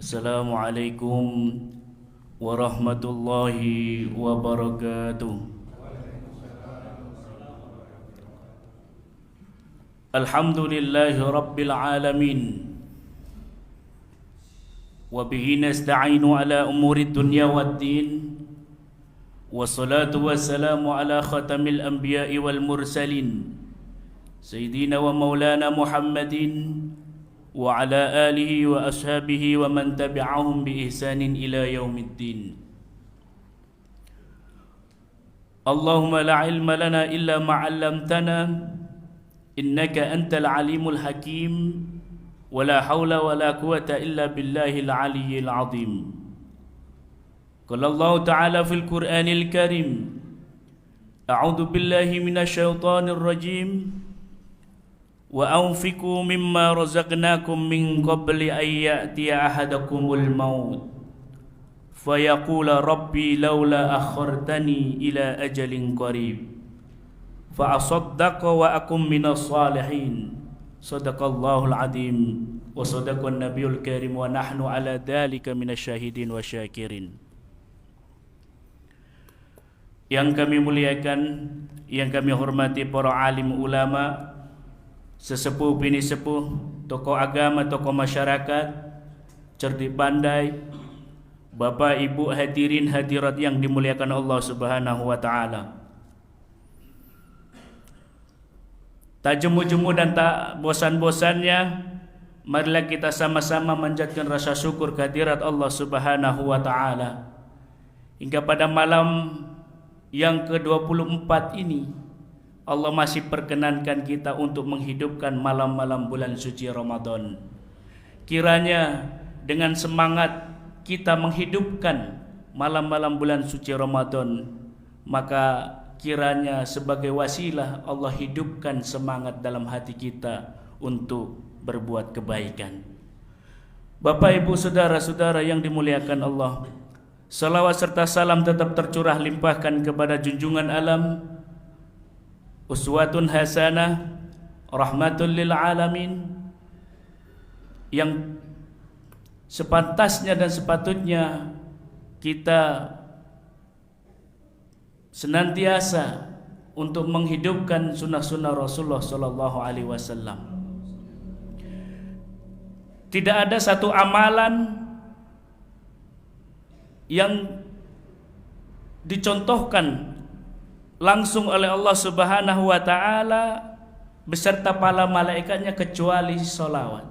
Assalamualaikum warahmatullahi wabarakatuh. Alhamdulillahi rabbil alamin. Wa bihi nasta'inu ala umuri dunya waddin. Wassalatu wassalamu ala khatamil anbiya'i wal mursalin Sayyidina wa maulana Muhammadin wa ala alihi wa ashabihi wa man tabi'ahum bi ihsanin ila yaumiddin. Allahumma la ilma lana illa ma 'allamtana innaka antal alimul hakim wa la hawla wa la quwwata illa billahil aliyyil azim. Qala Allah ta'ala fil Qur'anil Karim, a'udzu billahi minasy syaithanir rajim. Wa anfiqu mimma razaqnakum min qabli an ya'tiya ahadakumul maut fayaqula rabbi laula akhartani ila ajalin qarib fa asaddaqa wa akum minas salihin. Shadaqallahul azim wa sadaqan nabiyul karim wa nahnu ala dzalika minasyahidin wa syakirin. Yang kami muliakan, yang kami hormati para alim ulama, sesepuh bini sepuh, tokoh agama, tokoh masyarakat, cerdik pandai, Bapak Ibu hadirin hadirat yang dimuliakan Allah Subhanahu wa taala. Tak jemu-jemu dan tak bosan-bosannya, marilah kita sama-sama manjatkan rasa syukur kehadirat Allah Subhanahu wa taala. Hingga pada malam yang ke-24 ini, Allah masih perkenankan kita untuk menghidupkan malam-malam bulan suci Ramadan. Kiranya dengan semangat kita menghidupkan malam-malam bulan suci Ramadan, maka kiranya sebagai wasilah Allah hidupkan semangat dalam hati kita untuk berbuat kebaikan. Bapak, Ibu, saudara-saudara yang dimuliakan Allah, salawat serta salam tetap tercurah limpahkan kepada junjungan alam, uswatun hasanah, rahmatul lil alamin, yang sepantasnya dan sepatutnya kita senantiasa untuk menghidupkan sunnah-sunnah Rasulullah sallallahu alaihi wasallam. Tidak ada satu amalan yang dicontohkan langsung oleh Allah Subhanahu wa taala beserta para malaikatnya kecuali salawat.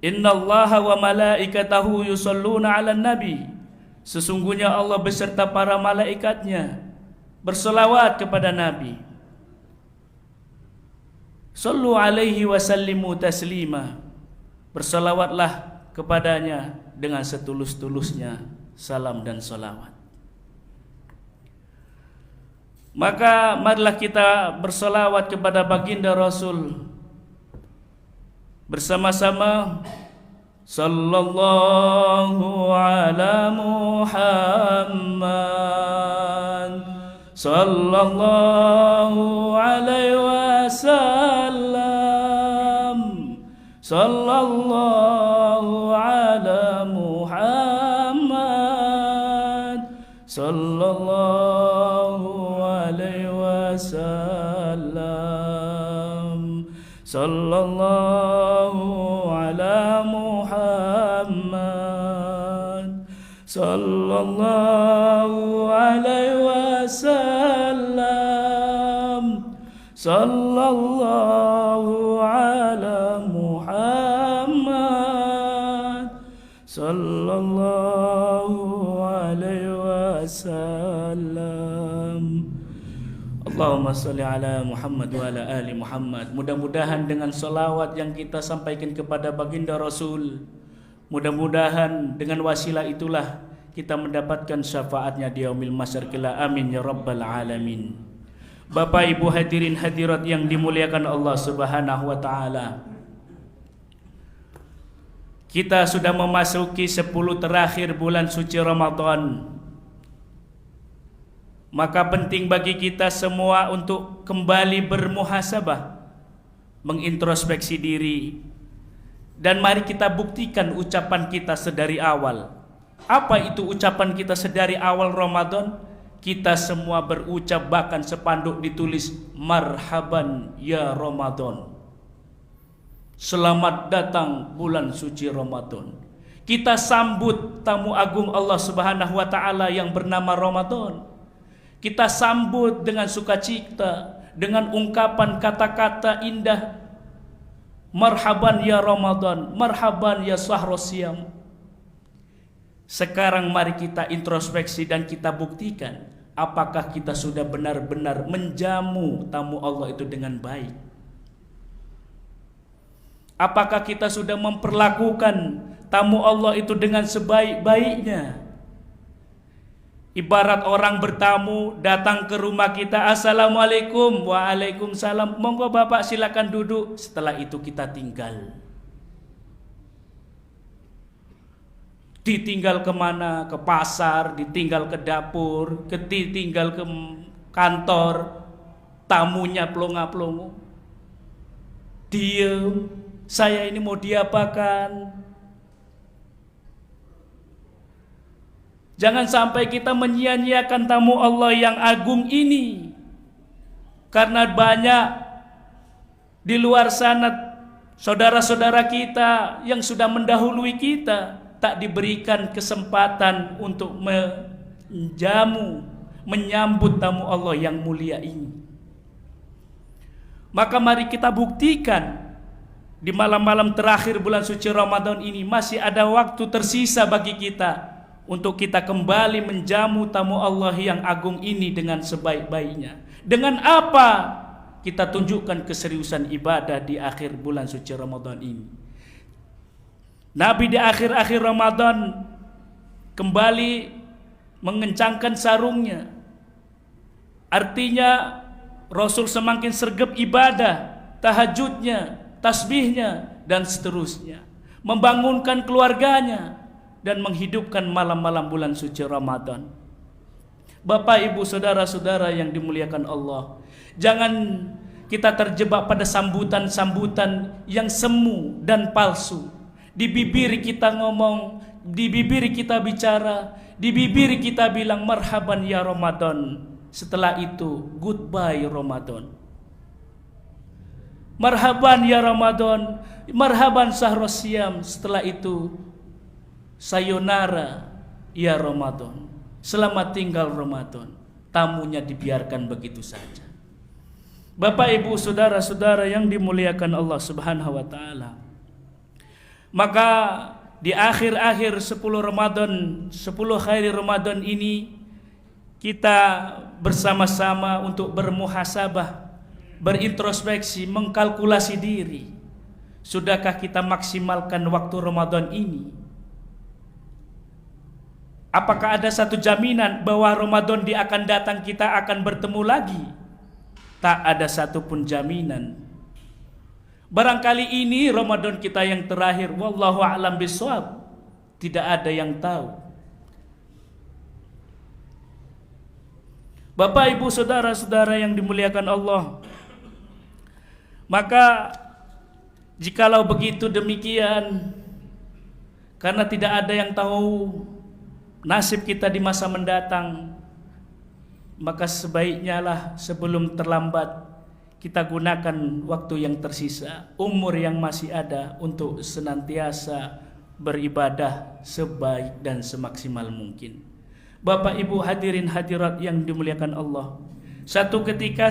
Innallaha wa malaikatahu yusholluna 'alan nabi. Sesungguhnya Allah beserta para malaikatnya berselawat kepada Nabi. Sallu alaihi wa sallimu taslima. Berselawatlah kepadanya dengan setulus-tulusnya salam dan salawat. Maka marilah kita berselawat kepada baginda Rasul bersama-sama. Sallallahu ala Muhammad, sallallahu alaihi wasallam, sallallahu ala Muhammad, sallallahu alaihi wasallam, sallallahu ala Muhammad, sallallahu alaihi wasallam, sallallahu ala Muhammad, sallallahu alaihi wasallam. Allahumma salli ala Muhammad wa ala ali Muhammad. Mudah-mudahan dengan salawat yang kita sampaikan kepada baginda Rasul, mudah-mudahan dengan wasilah itulah kita mendapatkan syafaatnya di yaumil mahsyar kelak. Amin ya rabbal alamin. Bapak, Ibu hadirin hadirat yang dimuliakan Allah Subhanahu wa taala, kita sudah memasuki 10 terakhir bulan suci Ramadan. Maka penting bagi kita semua untuk kembali bermuhasabah, mengintrospeksi diri Dan mari kita buktikan ucapan kita sedari awal. Apa itu ucapan kita sedari awal Ramadan? Kita semua berucap, bahkan sepanduk ditulis marhaban ya Ramadan. Selamat datang bulan suci Ramadan. Kita sambut tamu agung Allah Subhanahu wa taala yang bernama Ramadan. Kita sambut dengan sukacita, dengan ungkapan kata-kata indah. Marhaban ya Ramadan, marhaban ya Shahrus Syam. Sekarang mari kita introspeksi dan kita buktikan apakah kita sudah benar-benar menjamu tamu Allah itu dengan baik. Apakah kita sudah memperlakukan tamu Allah itu dengan sebaik-baiknya? Ibarat orang bertamu datang ke rumah kita, assalamualaikum, waalaikumsalam, monggo bapak silakan duduk. Setelah itu kita tinggal. Ditinggal kemana? Ke pasar, ditinggal ke dapur, ditinggal ke kantor. Tamunya plonga-plongo. Diem, saya ini mau diapakan? Jangan sampai kita menyia-nyiakan tamu Allah yang agung ini. Karena banyak di luar sana saudara-saudara kita yang sudah mendahului kita tak diberikan kesempatan untuk menjamu, menyambut tamu Allah yang mulia ini. Maka mari kita buktikan di malam-malam terakhir bulan suci Ramadan ini masih ada waktu tersisa bagi kita untuk kita kembali menjamu tamu Allah yang agung ini dengan sebaik-baiknya. Dengan apa kita tunjukkan keseriusan ibadah di akhir bulan suci Ramadan ini. Nabi di akhir-akhir Ramadan kembali mengencangkan sarungnya. Artinya Rasul semakin sergap ibadah, tahajudnya, tasbihnya, dan seterusnya. Membangunkan keluarganya dan menghidupkan malam-malam bulan suci Ramadan. Bapak, ibu, saudara-saudara yang dimuliakan Allah, jangan kita terjebak pada sambutan-sambutan yang semu dan palsu. Di bibir kita ngomong, di bibir kita bicara, di bibir kita bilang marhaban ya Ramadan. Setelah itu goodbye Ramadan. Marhaban ya Ramadan, marhaban Shahrus Syam. Setelah itu sayonara ya Ramadan. Selamat tinggal Ramadan. Tamunya dibiarkan begitu saja. Bapak, ibu, saudara-saudara yang dimuliakan Allah Subhanahu wa taala. Maka di akhir-akhir 10 Ramadan, 10 hari Ramadan ini kita bersama-sama untuk bermuhasabah, berintrospeksi, mengkalkulasi diri. Sudahkah kita maksimalkan waktu Ramadan ini? Apakah ada satu jaminan bahwa Ramadan di akan datang kita akan bertemu lagi? Tak ada satupun jaminan. Barangkali ini Ramadan kita yang terakhir. Wallahu a'lam bishawab. Tidak ada yang tahu. Bapak, ibu, saudara-saudara yang dimuliakan Allah, maka jikalau begitu demikian, karena tidak ada yang tahu nasib kita di masa mendatang, maka sebaiknya lah sebelum terlambat kita gunakan waktu yang tersisa, umur yang masih ada, untuk senantiasa beribadah sebaik dan semaksimal mungkin. Bapak, ibu, hadirin hadirat yang dimuliakan Allah, satu ketika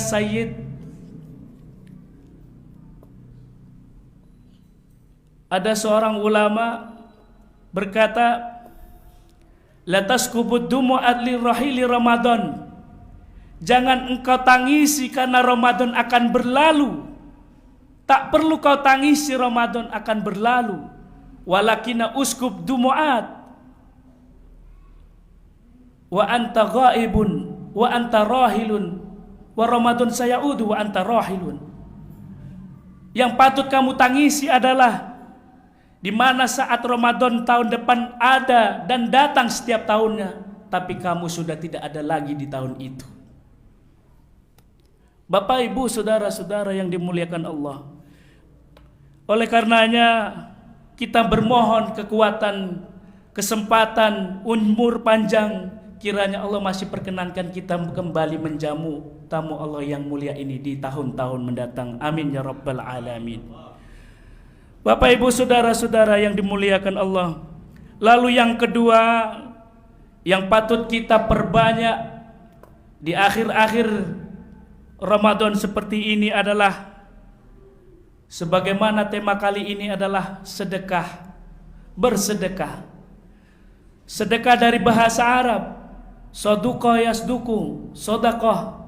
ada seorang ulama berkata, la taskubud dumu'at li rahili Ramadan. Jangan engkau tangisi karena Ramadan akan berlalu. Tak perlu kau tangisi Ramadan akan berlalu. Walakina uskub dumu'at wa anta ghaibun wa anta rahilun wa Ramadan sayaudu wa anta rahilun. Yang patut kamu tangisi adalah di mana saat Ramadan tahun depan ada dan datang setiap tahunnya, tapi kamu sudah tidak ada lagi di tahun itu. Bapak, ibu, saudara-saudara yang dimuliakan Allah, oleh karenanya kita bermohon kekuatan, kesempatan, umur panjang, kiranya Allah masih perkenankan kita kembali menjamu tamu Allah yang mulia ini di tahun-tahun mendatang. Amin ya rabbal alamin. Bapak ibu saudara-saudara yang dimuliakan Allah. Lalu yang kedua yang patut kita perbanyak di akhir-akhir Ramadan seperti ini adalah, sebagaimana tema kali ini adalah sedekah, bersedekah. Sedekah dari bahasa Arab, soduqa yasduku, sodaqah,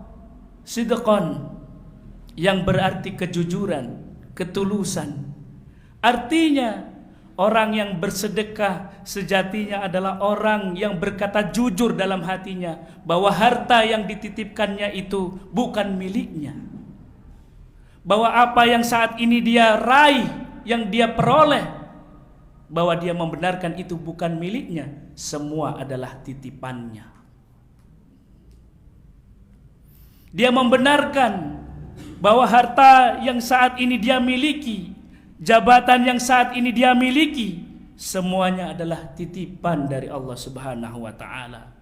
sidqan, yang berarti kejujuran, ketulusan. Artinya orang yang bersedekah sejatinya adalah orang yang berkata jujur dalam hatinya bahwa harta yang dititipkannya itu bukan miliknya. Bahwa apa yang saat ini dia raih, yang dia peroleh, bahwa dia membenarkan itu bukan miliknya, semua adalah titipannya. Dia membenarkan bahwa harta yang saat ini dia miliki, jabatan yang saat ini dia miliki, semuanya adalah titipan dari Allah Subhanahu wa taala.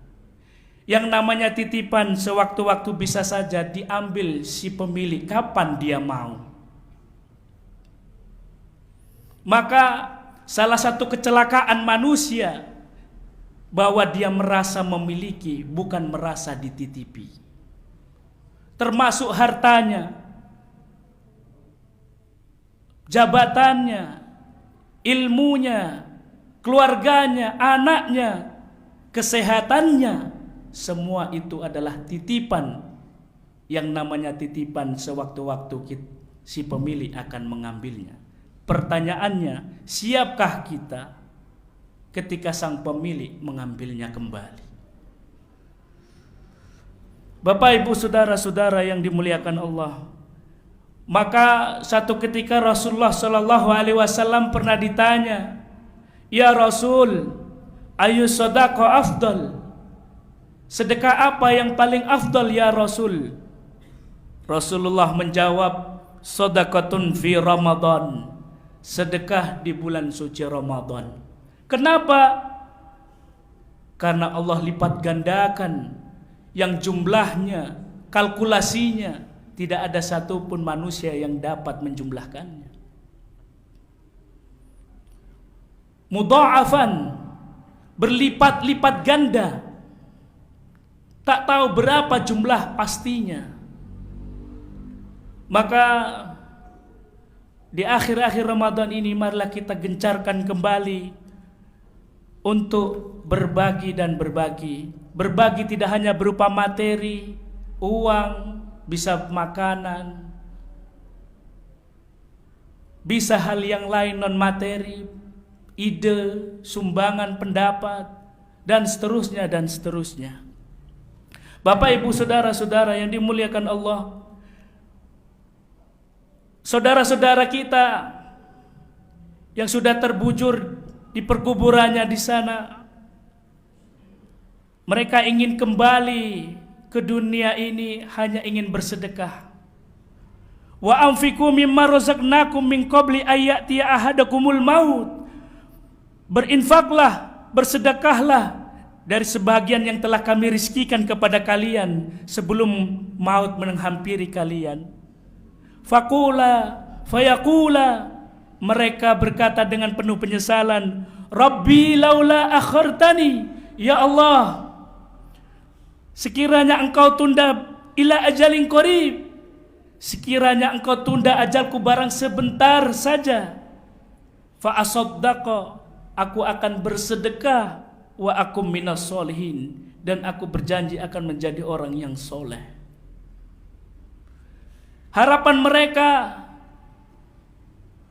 Yang namanya titipan sewaktu-waktu bisa saja diambil si pemilik kapan dia mau. Maka salah satu kecelakaan manusia bahwa dia merasa memiliki, bukan merasa dititipi. Termasuk hartanya, jabatannya, ilmunya, keluarganya, anaknya, kesehatannya, semua itu adalah titipan. Yang namanya titipan sewaktu-waktu si pemilik akan mengambilnya. Pertanyaannya, siapkah kita ketika sang pemilik mengambilnya kembali? Bapak ibu saudara-saudara yang dimuliakan Allah, maka satu ketika Rasulullah Shallallahu Alaihi Wasallam pernah ditanya, ya Rasul, ayu sodaqah afdal, sedekah apa yang paling afdal ya Rasul? Rasulullah menjawab, sodaqatun fi Ramadan, sedekah di bulan suci Ramadan. Kenapa? Karena Allah lipat gandakan yang jumlahnya, kalkulasinya tidak ada satupun manusia yang dapat menjumlahkannya. Mudha'afan, berlipat-lipat ganda, tak tahu berapa jumlah pastinya. Maka di akhir-akhir Ramadan ini marilah kita gencarkan kembali untuk berbagi dan berbagi. Berbagi tidak hanya berupa materi, uang, bisa makanan, bisa hal yang lain non materi, ide, sumbangan, pendapat, dan seterusnya dan seterusnya. Bapak ibu saudara-saudara yang dimuliakan Allah, saudara-saudara kita yang sudah terbujur di perkuburannya di sana, mereka ingin kembali ke dunia ini hanya ingin bersedekah. Wa anfiqu mimma razaqnakum min qabli ayyatiya ahadakumul maut. Berinfaklah, bersedekahlah dari sebagian yang telah kami rizkikan kepada kalian sebelum maut menghampiri kalian. Faqula fayaqula, mereka berkata dengan penuh penyesalan, Rabbi laula akhartani, ya Allah, sekiranya engkau tunda ila ajalin qarib, sekiranya engkau tunda ajalku barang sebentar saja, fa asaddaqa, aku akan bersedekah, wa akum minas solihin, dan aku berjanji akan menjadi orang yang soleh. Harapan mereka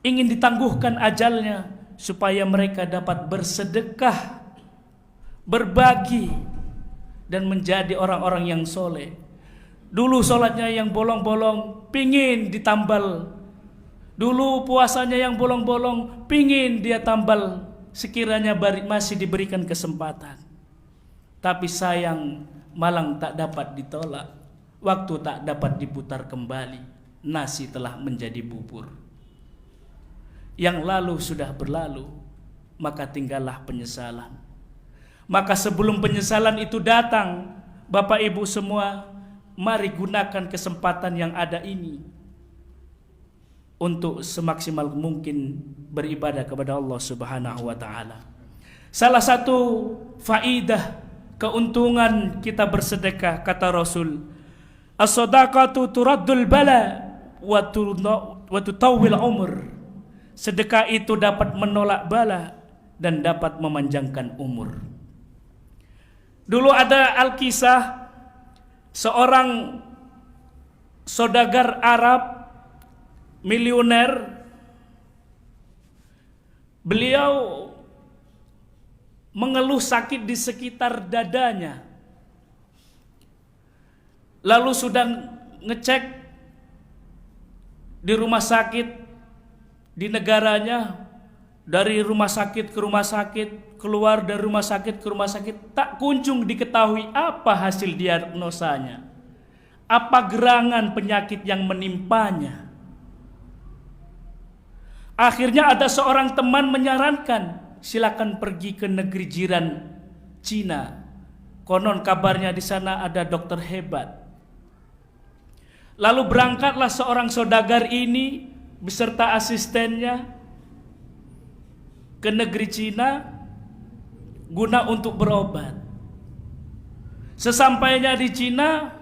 ingin ditangguhkan ajalnya supaya mereka dapat bersedekah, berbagi, dan menjadi orang-orang yang soleh. Dulu sholatnya yang bolong-bolong, pingin ditambal. Dulu puasanya yang bolong-bolong, pingin dia tambal sekiranya masih diberikan kesempatan. Tapi sayang, malang tak dapat ditolak, waktu tak dapat diputar kembali, nasi telah menjadi bubur. Yang lalu sudah berlalu, maka tinggallah penyesalan. Maka sebelum penyesalan itu datang, Bapak Ibu semua, mari gunakan kesempatan yang ada ini untuk semaksimal mungkin beribadah kepada Allah Subhanahu wa taala. Salah satu faidah keuntungan kita bersedekah, kata Rasul, as-sadaqatu turaddul bala wa tutawwil umur. Sedekah itu dapat menolak bala dan dapat memanjangkan umur. Dulu ada Alkisah, seorang saudagar Arab miliuner. Beliau mengeluh sakit di sekitar dadanya. Lalu sudah ngecek di rumah sakit di negaranya, dari rumah sakit ke rumah sakit, keluar dari rumah sakit ke rumah sakit, tak kunjung diketahui apa hasil diagnosanya, apa gerangan penyakit yang menimpanya. Akhirnya ada seorang teman menyarankan, silakan pergi ke negeri jiran Cina. Konon kabarnya di sana ada dokter hebat. Lalu berangkatlah seorang saudagar ini beserta asistennya ke negeri Cina guna untuk berobat. Sesampainya di Cina,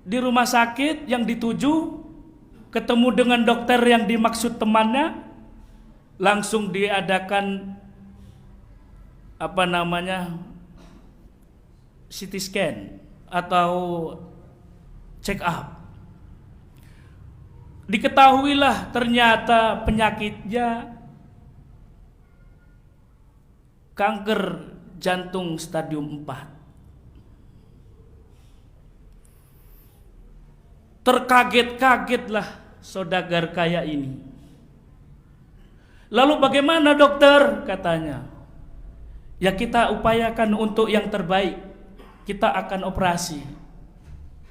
di rumah sakit yang dituju, ketemu dengan dokter yang dimaksud temannya, langsung diadakan CT scan atau check up. Diketahuilah ternyata penyakitnya kanker jantung stadium 4. Terkaget-kagetlah saudagar kaya ini. Lalu bagaimana dokter? Katanya. Ya kita upayakan untuk yang terbaik. Kita akan operasi.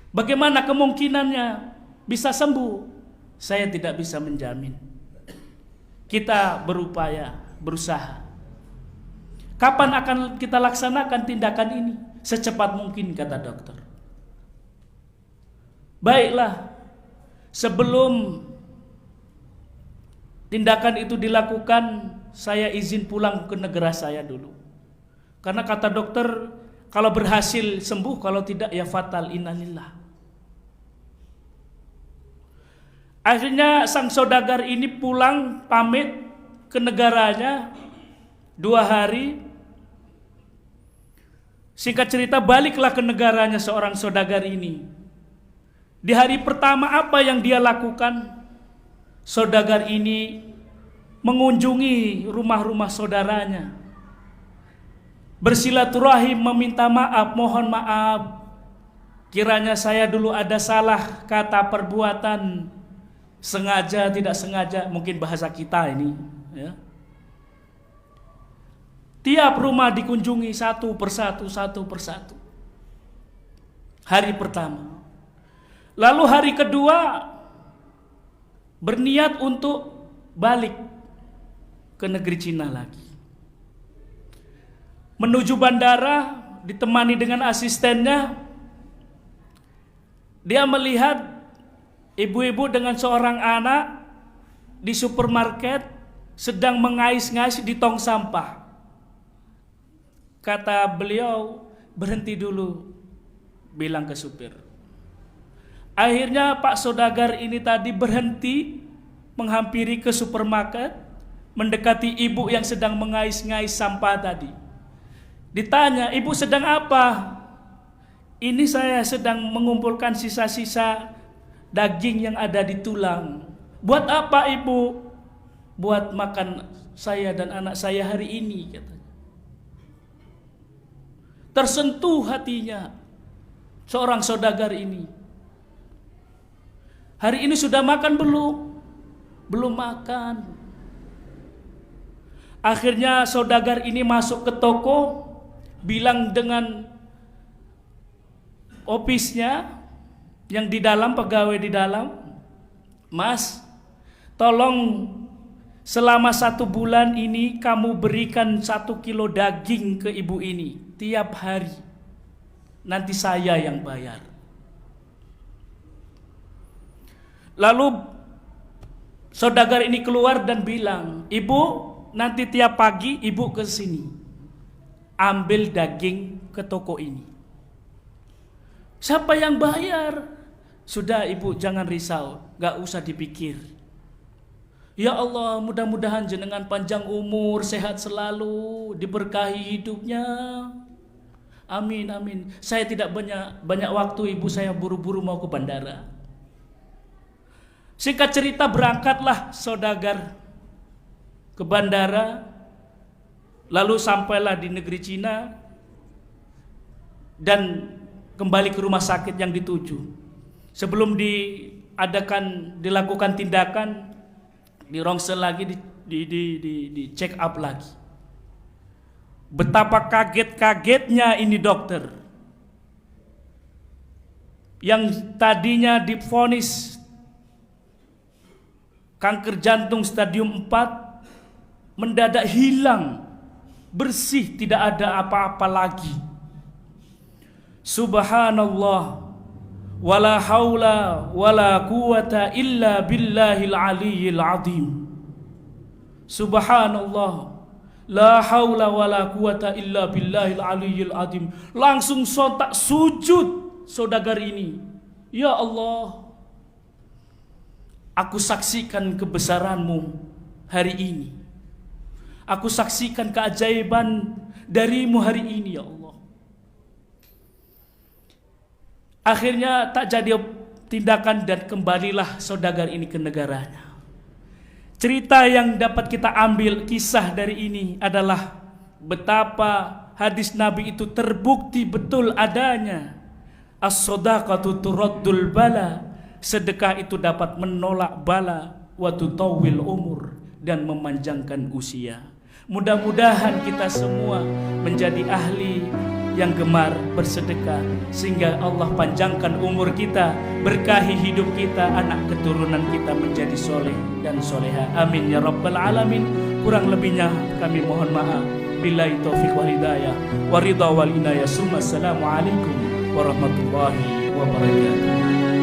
Bagaimana kemungkinannya bisa sembuh? Saya tidak bisa menjamin. Kita berupaya, berusaha. Kapan akan kita laksanakan tindakan ini? Secepat mungkin, kata dokter. Baiklah, sebelum tindakan itu dilakukan, saya izin pulang ke negara saya dulu. Karena kata dokter, kalau berhasil sembuh, kalau tidak ya fatal, innalillah. Akhirnya sang saudagar ini pulang pamit ke negaranya 2 hari. Singkat cerita, baliklah ke negaranya seorang saudagar ini. Di hari pertama apa yang dia lakukan? Saudagar ini mengunjungi rumah-rumah saudaranya, bersilaturahim, meminta maaf, mohon maaf, kiranya saya dulu ada salah kata, perbuatan, sengaja tidak sengaja, mungkin bahasa kita ini ya. Tiap rumah dikunjungi satu persatu. Hari pertama. Lalu hari kedua berniat untuk balik ke negeri Cina lagi. Menuju bandara ditemani dengan asistennya. Dia melihat ibu-ibu dengan seorang anak di supermarket sedang mengais-ngais di tong sampah. Kata beliau, berhenti dulu, bilang ke supir. Akhirnya Pak saudagar ini tadi berhenti, menghampiri ke supermarket, mendekati ibu yang sedang mengais-ngais sampah tadi. Ditanya, ibu sedang apa? Ini saya sedang mengumpulkan sisa-sisa daging yang ada di tulang. Buat apa ibu? Buat makan saya dan anak saya hari ini, katanya. Tersentuh hatinya seorang saudagar ini. Hari ini sudah makan belum? Belum makan. Akhirnya saudagar ini masuk ke toko, bilang dengan ofisnya yang di dalam, pegawai di dalam, Mas, tolong selama 1 bulan ini kamu berikan 1 kilo daging ke ibu ini tiap hari. Nanti saya yang bayar. Lalu saudagar ini keluar dan bilang, ibu, nanti tiap pagi ibu ke sini, ambil daging ke toko ini. Siapa yang bayar? Sudah ibu, jangan risau, gak usah dipikir. Ya Allah, mudah-mudahan jenengan panjang umur, sehat selalu, diberkahi hidupnya. Amin, amin. Saya tidak banyak waktu ibu, saya buru-buru mau ke bandara. Singkat cerita, berangkatlah saudagar ke bandara, lalu sampailah di negeri Cina dan kembali ke rumah sakit yang dituju. Sebelum dilakukan tindakan, di rongsel lagi, di check up lagi. Betapa kaget-kagetnya ini dokter, yang tadinya divonis kanker jantung stadium 4 mendadak hilang, bersih, tidak ada apa-apa lagi. Subhanallah, wala haula wala quwata illa billahil aliyyil azim. Subhanallah, la haula wala quwata illa billahil aliyyil azim. Langsung sontak sujud saudagar ini. Ya Allah, aku saksikan kebesaran-Mu hari ini. Aku saksikan keajaiban dari-Mu hari ini, ya Allah. Akhirnya tak jadi tindakan dan kembalilah saudagar ini ke negaranya. Cerita yang dapat kita ambil kisah dari ini adalah betapa hadis Nabi itu terbukti betul adanya. As-shadaqatu turaddul bala. Sedekah itu dapat menolak bala wa tutawwil umur, dan memanjangkan usia. Mudah-mudahan kita semua menjadi ahli yang gemar bersedekah, sehingga Allah panjangkan umur kita, berkahi hidup kita, anak keturunan kita menjadi soleh dan soleha. Amin ya rabbal alamin. Kurang lebihnya kami mohon maaf. Billahi taufiq wal hidayah wa ridha wal inayah. Assalamualaikum warahmatullahi wabarakatuh.